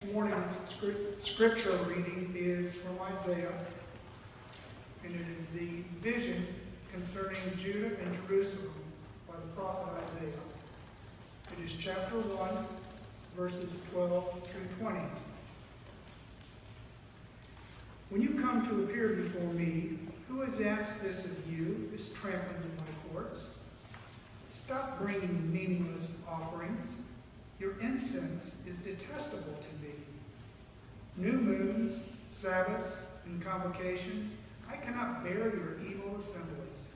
This morning's scripture reading is from Isaiah, and it is the vision concerning Judah and Jerusalem by the prophet Isaiah. It is chapter 1, verses 12 through 20. When you come to appear before me, who has asked this of you, this trampling in my courts? Stop bringing meaningless offerings. Your incense is detestable to me. New moons, Sabbaths, and convocations, I cannot bear your evil assemblies.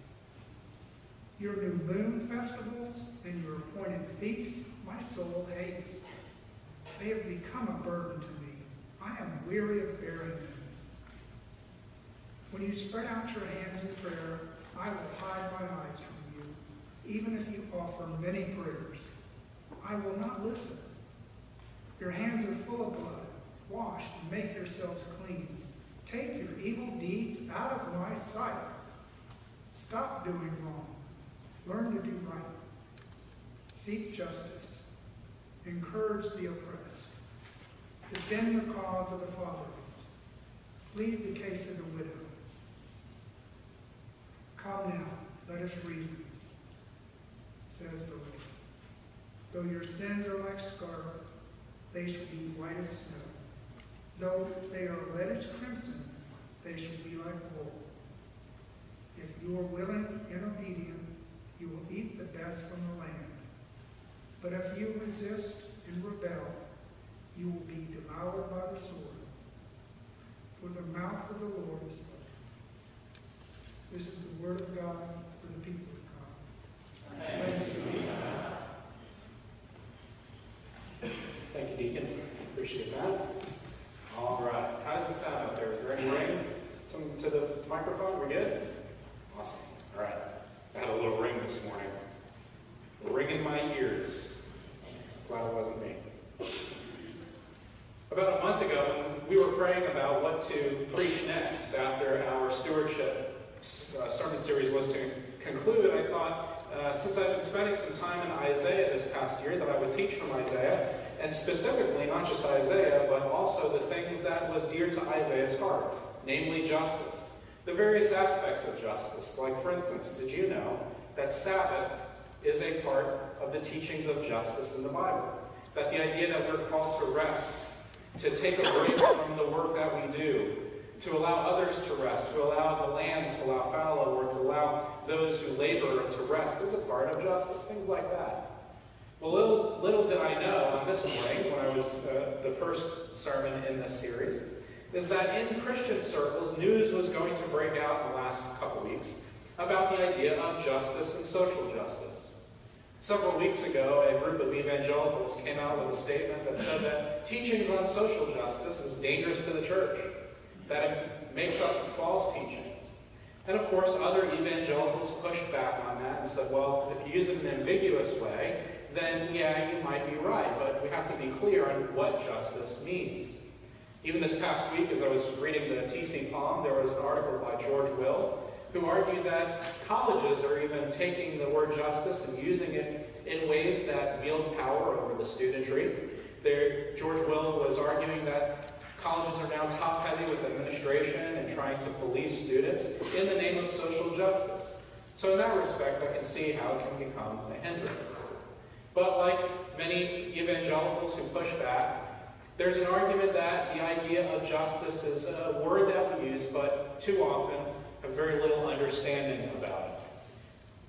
Your new moon festivals and your appointed feasts, my soul hates. They have become a burden to me. I am weary of bearing them. When you spread out your hands in prayer, I will hide my eyes from you, even if you offer many prayers. I will not listen. Your hands are full of blood. Wash and make yourselves clean. Take your evil deeds out of my sight. Stop doing wrong. Learn to do right. Seek justice. Encourage the oppressed. Defend the cause of the fatherless. Plead the case of the widow. Come now, let us reason, says the Lord. Though your sins are like scarlet, they shall be white as snow. Though they are red as crimson, they shall be like wool. If you are willing and obedient, you will eat the best from the land. But if you resist and rebel, you will be devoured by the sword. For the mouth of the Lord is spoken. This is the word of God for the people of God. Thanks be to God. Thank you, Deacon. Appreciate that. All right. How does it sound out there? Is there any ring to the microphone? We're good? Awesome. All right. I had a little ring this morning. A ring in my ears. Glad it wasn't me. About a month ago, when we were praying about what to preach next after our stewardship sermon series was to conclude, I thought, since I've been spending some time in Isaiah this past year, that I would teach from Isaiah, and specifically not just Isaiah, but also the things that was dear to Isaiah's heart, namely justice. The various aspects of justice. Like, for instance, did you know that Sabbath is a part of the teachings of justice in the Bible? That the idea that we're called to rest, to take a break from the work that we do, to allow others to rest, to allow the land to allow fallow, or to allow those who labor to rest, is a part of justice, things like that. Well, little did I know on this morning, when I was the first sermon in this series, is that in Christian circles, news was going to break out in the last couple weeks about the idea of justice and social justice. Several weeks ago, a group of evangelicals came out with a statement that said that teachings on social justice is dangerous to the church, that it makes up false teachings. And of course, other evangelicals pushed back on that and said, well, if you use it in an ambiguous way, then yeah, you might be right, but we have to be clear on what justice means. Even this past week, as I was reading the TC Palm, there was an article by George Will, who argued that colleges are even taking the word justice and using it in ways that wield power over the studentry. George Will was arguing that colleges are now top-heavy with administration and trying to police students in the name of social justice. So in that respect, I can see how it can become a hindrance. But like many evangelicals who push back, there's an argument that the idea of justice is a word that we use, but too often have very little understanding about it.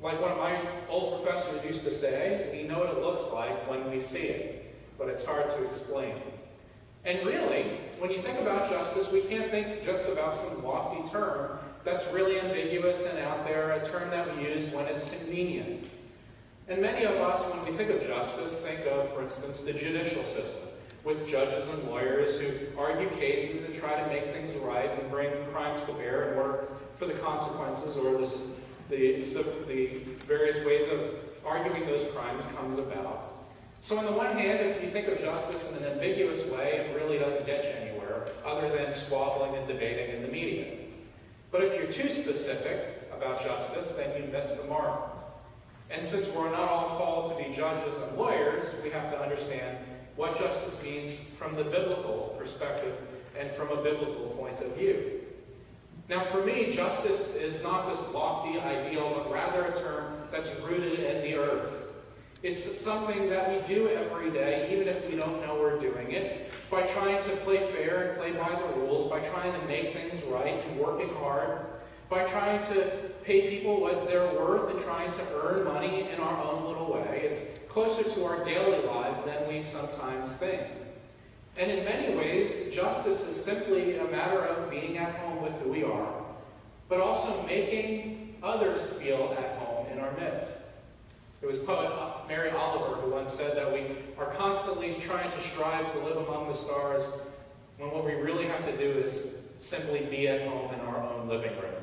Like one of my old professors used to say, we know what it looks like when we see it, but it's hard to explain. And really, when you think about justice, we can't think just about some lofty term that's really ambiguous and out there, a term that we use when it's convenient. And many of us, when we think of justice, think of, for instance, the judicial system, with judges and lawyers who argue cases and try to make things right and bring crimes to bear in order for the consequences or the various ways of arguing those crimes comes about. So on the one hand, if you think of justice in an ambiguous way, it really doesn't get you anywhere other than squabbling and debating in the media. But if you're too specific about justice, then you miss the mark. And since we're not all called to be judges and lawyers, we have to understand what justice means from the biblical perspective and from a biblical point of view. Now, for me, justice is not this lofty ideal, but rather a term that's rooted in the earth. It's something that we do every day, even if we don't know we're doing it, by trying to play fair and play by the rules, by trying to make things right and working hard, by trying to pay people what they're worth and trying to earn money in our own little way. It's closer to our daily lives than we sometimes think. And in many ways, justice is simply a matter of being at home with who we are, but also making others feel at home in our midst. It was poet Mary Oliver who once said that we are constantly trying to strive to live among the stars when what we really have to do is simply be at home in our own living room.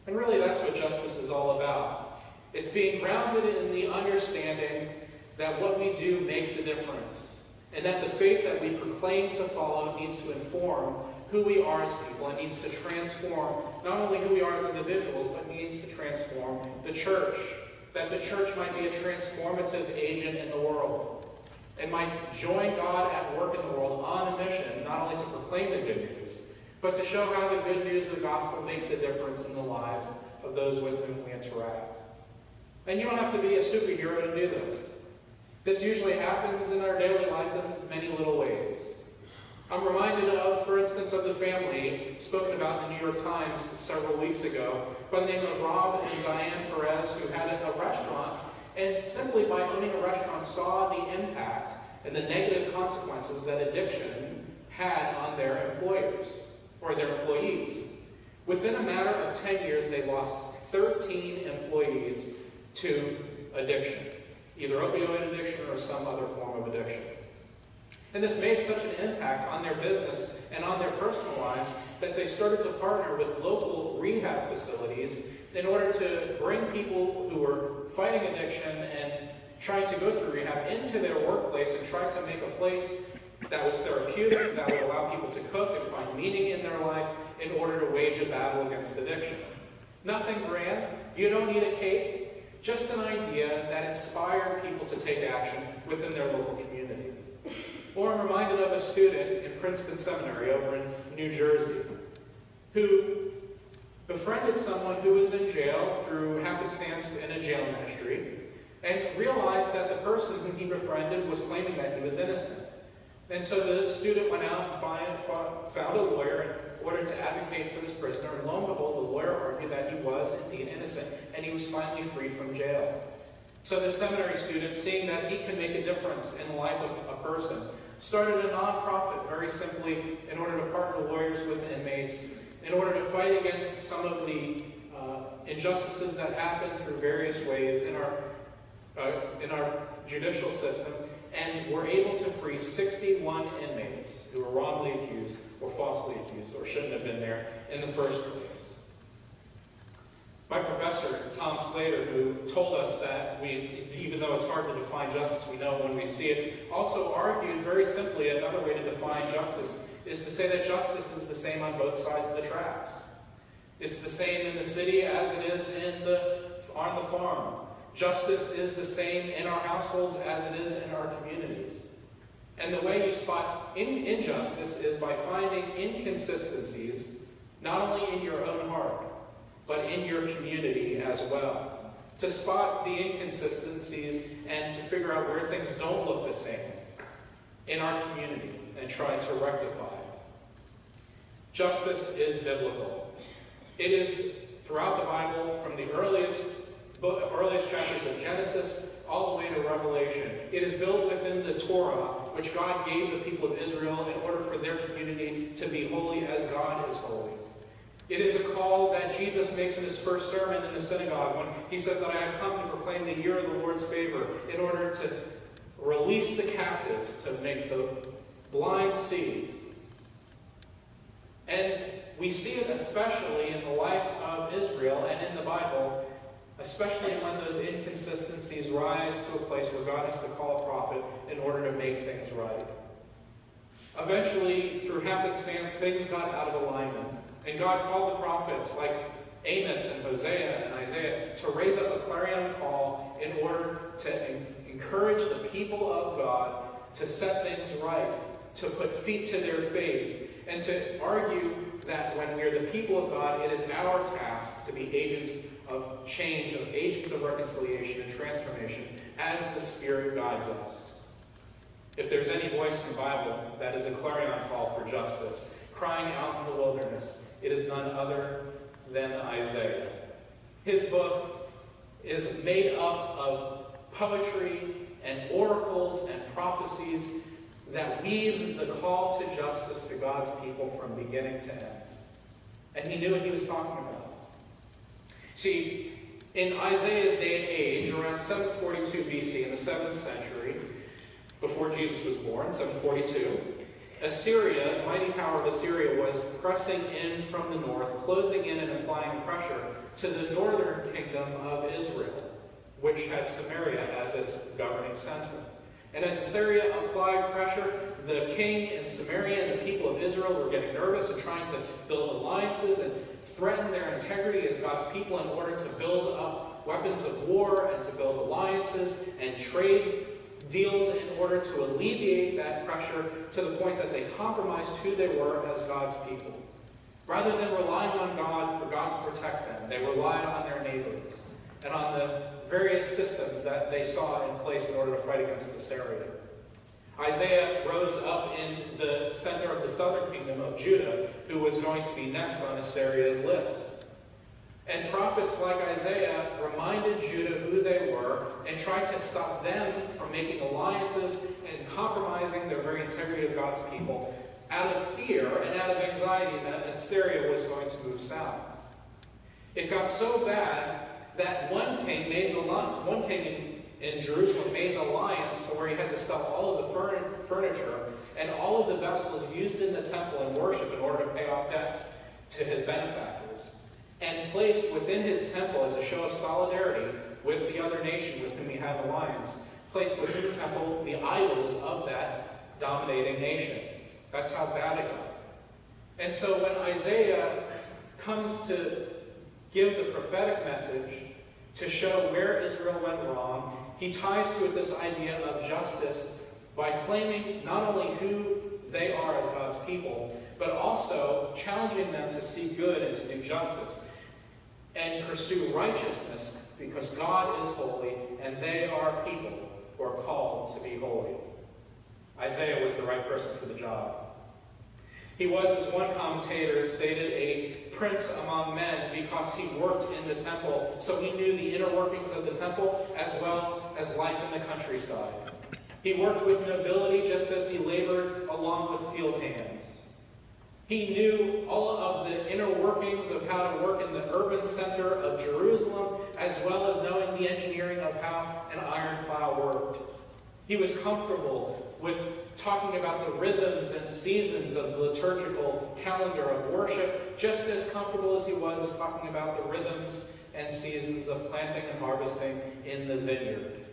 And really that's what justice is all about. It's being grounded in the understanding that what we do makes a difference, and that the faith that we proclaim to follow needs to inform who we are as people and needs to transform not only who we are as individuals, but needs to transform the church. That the church might be a transformative agent in the world and might join God at work in the world on a mission, not only to proclaim the good news, but to show how the good news of the gospel makes a difference in the lives of those with whom we interact. And you don't have to be a superhero to do this. This usually happens in our daily life in many little ways. I'm reminded of, for instance, of the family spoken about in the New York Times several weeks ago by the name of Rob and Diane Perez, who had a restaurant, and simply by owning a restaurant saw the impact and the negative consequences that addiction had on their employers or their employees. Within a matter of 10 years, they lost 13 employees to addiction, either opioid addiction or some other form of addiction. And this made such an impact on their business and on their personal lives that they started to partner with local rehab facilities in order to bring people who were fighting addiction and trying to go through rehab into their workplace and try to make a place that was therapeutic, that would allow people to cook and find meaning in their life in order to wage a battle against addiction. Nothing grand. You don't need a cape. Just an idea that inspired people to take action within their local community. Or I'm reminded of a student in Princeton Seminary over in New Jersey who befriended someone who was in jail through happenstance in a jail ministry and realized that the person whom he befriended was claiming that he was innocent. And so the student went out and found a lawyer in order to advocate for this prisoner, and lo and behold, the lawyer argued that he was indeed innocent, and he was finally freed from jail. So the seminary student, seeing that he could make a difference in the life of a person, started a nonprofit very simply in order to partner lawyers with inmates, in order to fight against some of the injustices that happen through various ways in our judicial system, and were able to free 61 inmates who were wrongly accused or falsely accused or shouldn't have been there in the first place. My professor, Tom Slater, who told us that even though it's hard to define justice, we know when we see it, also argued very simply another way to define justice is to say that justice is the same on both sides of the tracks. It's the same in the city as it is on the farm. Justice is the same in our households as it is in our communities. And the way you spot injustice is by finding inconsistencies, not only in your own heart, but in your community as well. To spot the inconsistencies and to figure out where things don't look the same in our community and try to rectify it. Justice is biblical. It is throughout the Bible, from the earliest chapters of Genesis all the way to Revelation. It is built within the Torah, which God gave the people of Israel in order for their community to be holy as God is holy. It is a call that Jesus makes in his first sermon in the synagogue when he says that I have come to proclaim the year of the Lord's favor in order to release the captives, to make the blind see. And we see it especially in the life of Israel and in the Bible, especially when those inconsistencies rise to a place where God has to call a prophet in order to make things right. Eventually, through happenstance, things got out of alignment. And God called the prophets like Amos and Hosea and Isaiah to raise up a clarion call in order to encourage the people of God to set things right, to put feet to their faith, and to argue that when we are the people of God, it is our task to be agents of change, of agents of reconciliation and transformation as the Spirit guides us. If there's any voice in the Bible that is a clarion call for justice, crying out in the wilderness, it is none other than Isaiah. His book is made up of poetry and oracles and prophecies that weave the call to justice to God's people from beginning to end. And he knew what he was talking about. See, in Isaiah's day and age, around 742 BC, in the 7th century, before Jesus was born, 742, Assyria, the mighty power of Assyria, was pressing in from the north, closing in and applying pressure to the northern kingdom of Israel, which had Samaria as its governing center. And as Assyria applied pressure, the king in Samaria and the people of Israel were getting nervous and trying to build alliances and threaten their integrity as God's people in order to build up weapons of war and to build alliances and trade deals in order to alleviate that pressure to the point that they compromised who they were as God's people. Rather than relying on God for God to protect them, they relied on their neighbors and on the various systems that they saw in place in order to fight against Assyria. Isaiah rose up in the center of the southern kingdom of Judah, who was going to be next on Assyria's list. And prophets like Isaiah reminded Judah who they were and tried to stop them from making alliances and compromising the very integrity of God's people out of fear and out of anxiety that Assyria was going to move south. It got so bad that one king in Jerusalem made an alliance to where he had to sell all of the furniture and all of the vessels used in the temple in worship in order to pay off debts to his benefactors, and placed within his temple as a show of solidarity with the other nation with whom he had an alliance, placed within the temple the idols of that dominating nation. That's how bad it got. And so when Isaiah comes to give the prophetic message to show where Israel went wrong, he ties to it this idea of justice by claiming not only who they are as God's people, but also challenging them to see good and to do justice and pursue righteousness, because God is holy and they are people who are called to be holy. Isaiah was the right person for the job. He was, as one commentator stated, a prince among men because he worked in the temple, so he knew the inner workings of the temple as well as life in the countryside. He worked with nobility just as he labored along with field hands. He knew all of the inner workings of how to work in the urban center of Jerusalem, as well as knowing the engineering of how an iron plow worked. He was comfortable with talking about the rhythms and seasons of the liturgical calendar of worship, just as comfortable as he was as talking about the rhythms and seasons of planting and harvesting in the vineyard.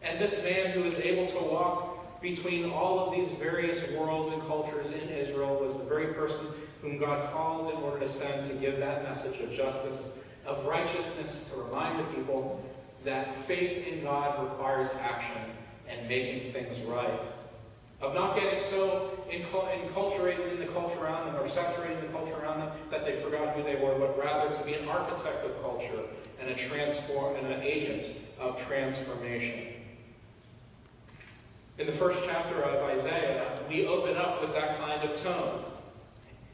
And this man who was able to walk between all of these various worlds and cultures in Israel was the very person whom God called in order to send to give that message of justice, of righteousness, to remind the people that faith in God requires action and making things right. Of not getting so enculturated in the culture around them or saturated in the culture around them that they forgot who they were, but rather to be an architect of culture and an agent of transformation. In the first chapter of Isaiah, we open up with that kind of tone.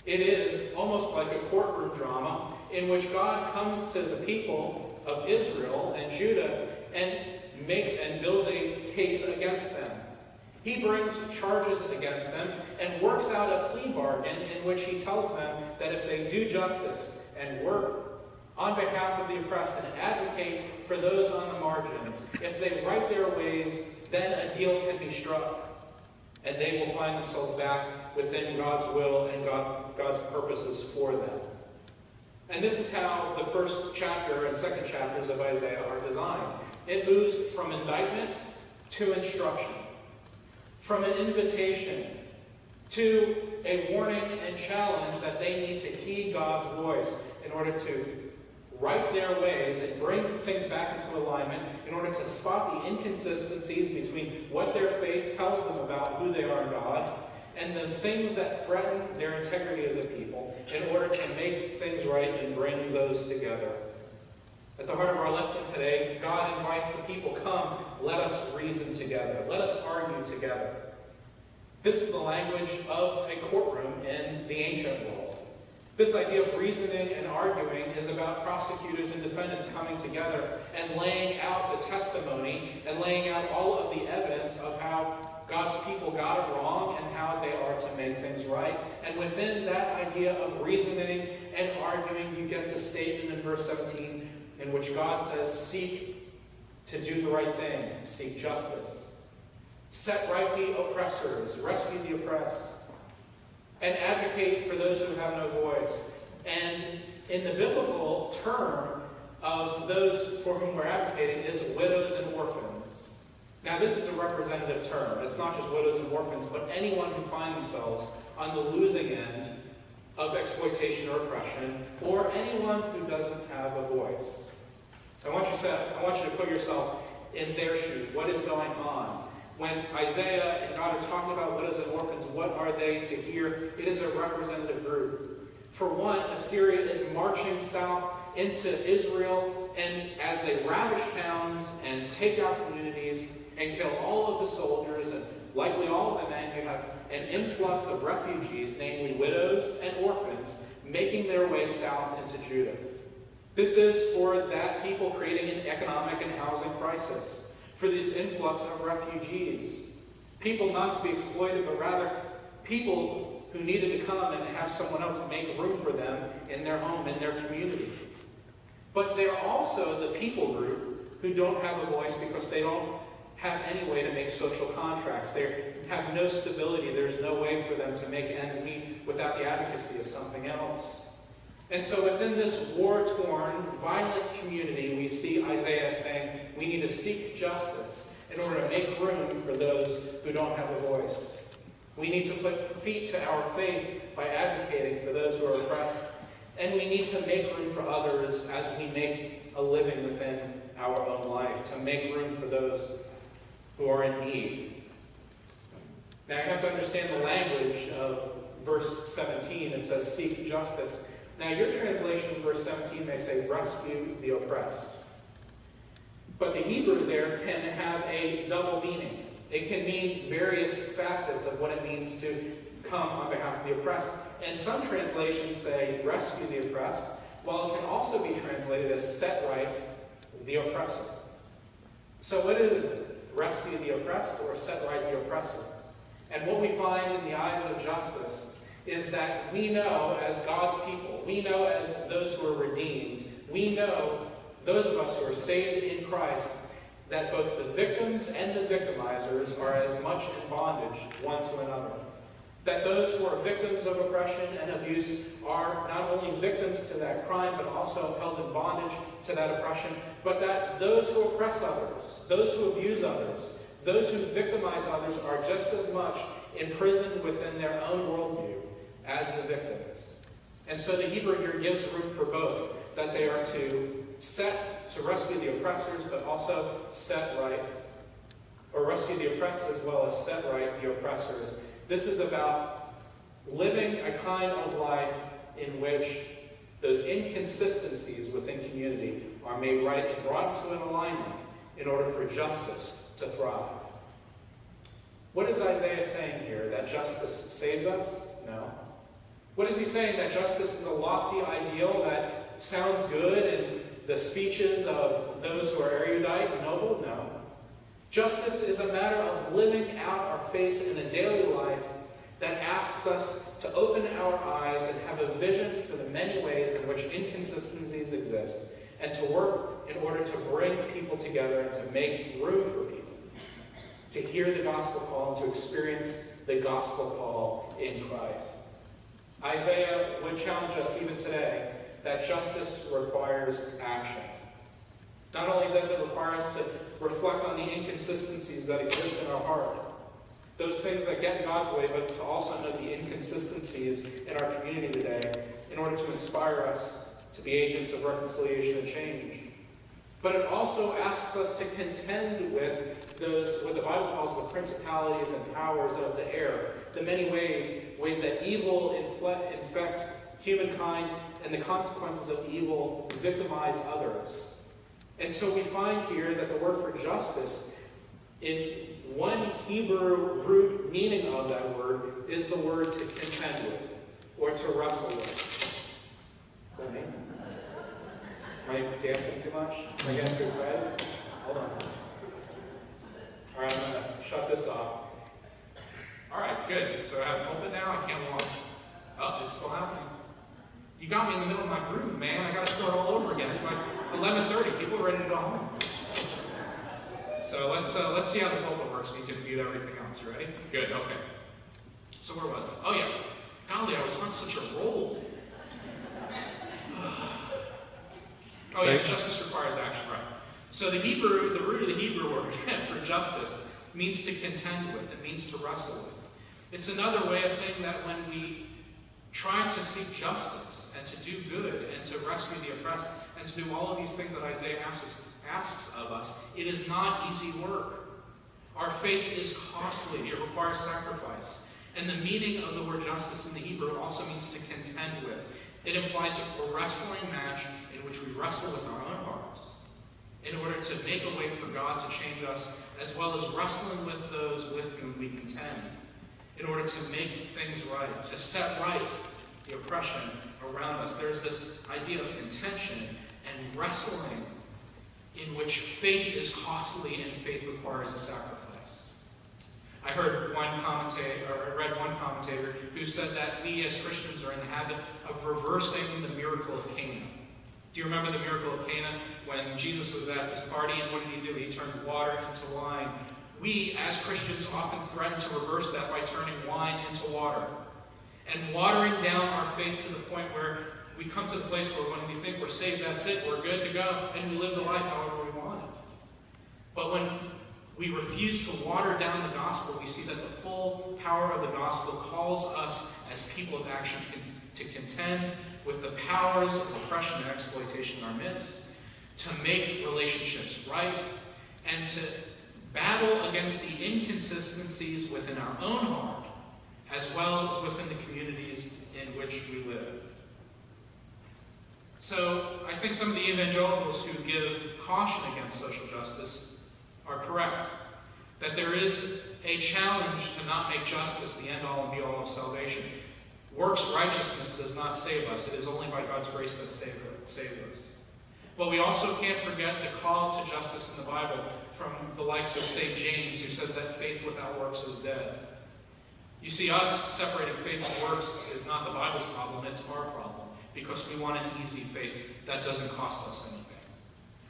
It is almost like a courtroom drama in which God comes to the people of Israel and Judah and makes and builds a case against them. He brings charges against them and works out a plea bargain in which he tells them that if they do justice and work on behalf of the oppressed and advocate for those on the margins, if they right their ways, then a deal can be struck, and they will find themselves back within God's will and God's purposes for them. And this is how the first chapter and second chapters of Isaiah are designed. It moves from indictment to instruction, from an invitation to a warning and challenge that they need to heed God's voice in order to right their ways and bring things back into alignment in order to spot the inconsistencies between what their faith tells them about who they are in God and the things that threaten their integrity as a people in order to make things right and bring those together. At the heart of our lesson today, God invites the people, come, let us reason together. Let us argue together. This is the language of a courtroom in the ancient world. This idea of reasoning and arguing is about prosecutors and defendants coming together and laying out the testimony and laying out all of the evidence of how God's people got it wrong and how they are to make things right. And within that idea of reasoning and arguing, you get the statement in verse 17 in which God says, seek to do the right thing, seek justice. Set right the oppressors, rescue the oppressed, and advocate for those who have no voice. And in the biblical term of those for whom we're advocating is widows and orphans. Now this is a representative term. It's not just widows and orphans, but anyone who find themselves on the losing end of exploitation or oppression, or anyone who doesn't have a voice. So I want you to put yourself in their shoes. What is going on? When Isaiah and God are talking about widows and orphans, what are they to hear? It is a representative group. For one, Assyria is marching south into Israel, and as they ravage towns and take out communities and kill all of the soldiers and likely all of the men, you have an influx of refugees, namely widows and orphans, making their way south into Judah. This is for that people creating an economic and housing crisis, for this influx of refugees. People not to be exploited, but rather people who needed to come and have someone else make room for them in their home, in their community. But they're also the people group who don't have a voice because they don't have any way to make social contracts. They have no stability. There's no way for them to make ends meet without the advocacy of something else. And so within this war-torn, violent community, we see Isaiah saying, we need to seek justice in order to make room for those who don't have a voice. We need to put feet to our faith by advocating for those who are oppressed. And we need to make room for others as we make a living within our own life, to make room for those who are in need. Now you have to understand the language of verse 17. It says, seek justice. Now your translation in verse 17 may say, rescue the oppressed. But the Hebrew there can have a double meaning. It can mean various facets of what it means to come on behalf of the oppressed. And some translations say, rescue the oppressed, while it can also be translated as set right the oppressor. So what is it? Rescue the oppressed or set right the oppressor? And what we find in the eyes of justice is that we know as God's people, we know as those who are redeemed, we know, those of us who are saved in Christ, that both the victims and the victimizers are as much in bondage one to another. That those who are victims of oppression and abuse are not only victims to that crime, but also held in bondage to that oppression, but that those who oppress others, those who abuse others, those who victimize others are just as much imprisoned within their own worldview as the victims. And so the Hebrew here gives room for both, that they are to rescue the oppressors, but also set right, or rescue the oppressed as well as set right the oppressors. This is about living a kind of life in which those inconsistencies within community are made right and brought into an alignment in order for justice to thrive. What is Isaiah saying here? That justice saves us? No. What is he saying? That justice is a lofty ideal that sounds good in the speeches of those who are erudite and noble? No. Justice is a matter of living out our faith in a daily life that asks us to open our eyes and have a vision for the many ways in which inconsistencies exist, and to work in order to bring people together and to make room for people to hear the gospel call and to experience the gospel call in Christ. Isaiah would challenge us even today that justice requires action. Not only does it require us to reflect on the inconsistencies that exist in our heart, those things that get in God's way, but to also know the inconsistencies in our community today in order to inspire us to be agents of reconciliation and change. But it also asks us to contend with those, what the Bible calls the principalities and powers of the air, the many ways that evil infects humankind, and the consequences of evil victimize others. And so we find here that the word for justice, in one Hebrew root meaning of that word, is the word to contend with, or to wrestle with. Is that me? Am I dancing too much? Am I getting too excited? Hold on. All right, I'm going to shut this off. All right, good. So I have it open now. I can't walk. Oh, it's still happening. You got me in the middle of my groove, man. I got to start all over again. It's like 11:30. People are ready to go home. So let's see how the pulpit works. So you can mute everything else. You ready? Good. Okay. So where was I? Oh yeah. Golly, I was on such a roll. Oh yeah, justice requires action, right? So the root of the Hebrew word for justice means to contend with. It means to wrestle with. It's another way of saying that when we try to seek justice and to do good and to rescue the oppressed and to do all of these things that Isaiah asks of us, it is not easy work. Our faith is costly. It requires sacrifice. And the meaning of the word justice in the Hebrew also means to contend with. It implies a wrestling match in which we wrestle with our own hearts in order to make a way for God to change us, as well as wrestling with those with whom we contend, in order to make things right, to set right the oppression around us. There's this idea of contention and wrestling in which faith is costly and faith requires a sacrifice. I read one commentator who said that we as Christians are in the habit of reversing the miracle of Cana. Do you remember the miracle of Cana when Jesus was at this party, and what did he do? He turned water into wine. We as Christians often threaten to reverse that by turning wine into water and watering down our faith to the point where we come to the place where when we think we're saved, that's it, we're good to go, and we live the life however we want it. But when we refuse to water down the gospel, we see that the full power of the gospel calls us as people of action to contend with the powers of oppression and exploitation in our midst, to make relationships right, and to battle against the inconsistencies within our own heart, as well as within the communities in which we live. So I think some of the evangelicals who give caution against social justice are correct, that there is a challenge to not make justice the end-all and be-all of salvation. Works righteousness does not save us. It is only by God's grace that saves us. But we also can't forget the call to justice in the Bible from the likes of St. James, who says that faith without works is dead. You see, us separating faith and works is not the Bible's problem, it's our problem, because we want an easy faith that doesn't cost us anything.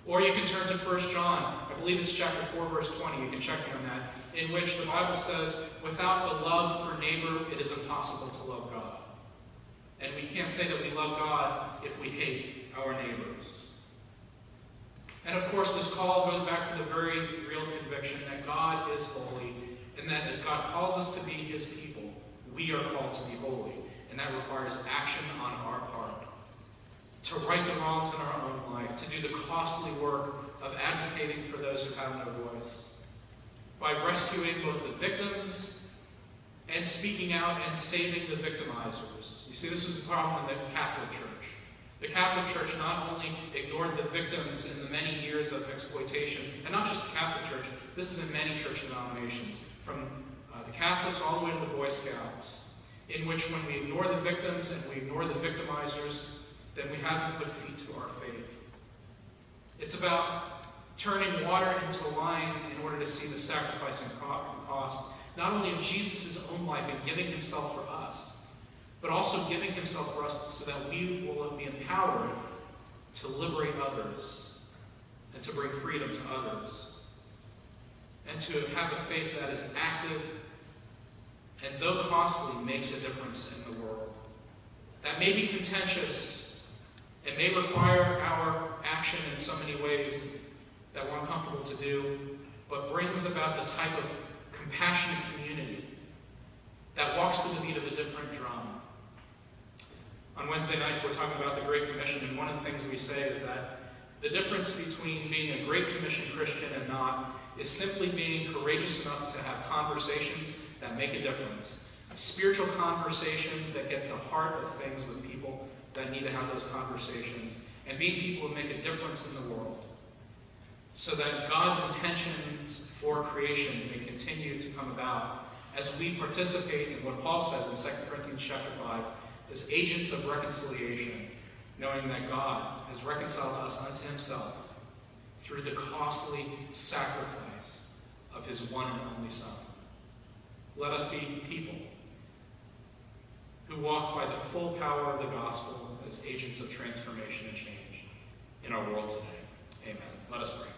Or you can turn to 1 John, I believe it's chapter 4, verse 20, you can check me on that, in which the Bible says, without the love for neighbor, it is impossible to love God. And we can't say that we love God if we hate our neighbors. And of course, this call goes back to the very real conviction that God is holy, and that as God calls us to be his people, we are called to be holy. And that requires action on our part, to right the wrongs in our own life, to do the costly work of advocating for those who have no voice, by rescuing both the victims and speaking out and saving the victimizers. You see, this was the problem in the Catholic Church. The Catholic Church not only ignored the victims in the many years of exploitation, and not just the Catholic Church, this is in many church denominations, from the Catholics all the way to the Boy Scouts, in which when we ignore the victims and we ignore the victimizers, then we haven't put feet to our faith. It's about turning water into wine in order to see the sacrifice and cost, not only of Jesus' own life and giving himself for us, but also giving himself for us so that we will be empowered to liberate others and to bring freedom to others, and to have a faith that is active and, though costly, makes a difference in the world. That may be contentious and may require our action in so many ways that we're uncomfortable to do, but brings about the type of compassionate community that walks to the beat of a different drum. On Wednesday nights, we're talking about the Great Commission, and one of the things we say is that the difference between being a Great Commission Christian and not is simply being courageous enough to have conversations that make a difference. Spiritual conversations that get the heart of things with people that need to have those conversations, and being people who make a difference in the world, so that God's intentions for creation may continue to come about as we participate in what Paul says in 2 Corinthians chapter 5 as agents of reconciliation, knowing that God has reconciled us unto himself through the costly sacrifice of his one and only Son. Let us be people who walk by the full power of the gospel as agents of transformation and change in our world today. Amen. Let us pray.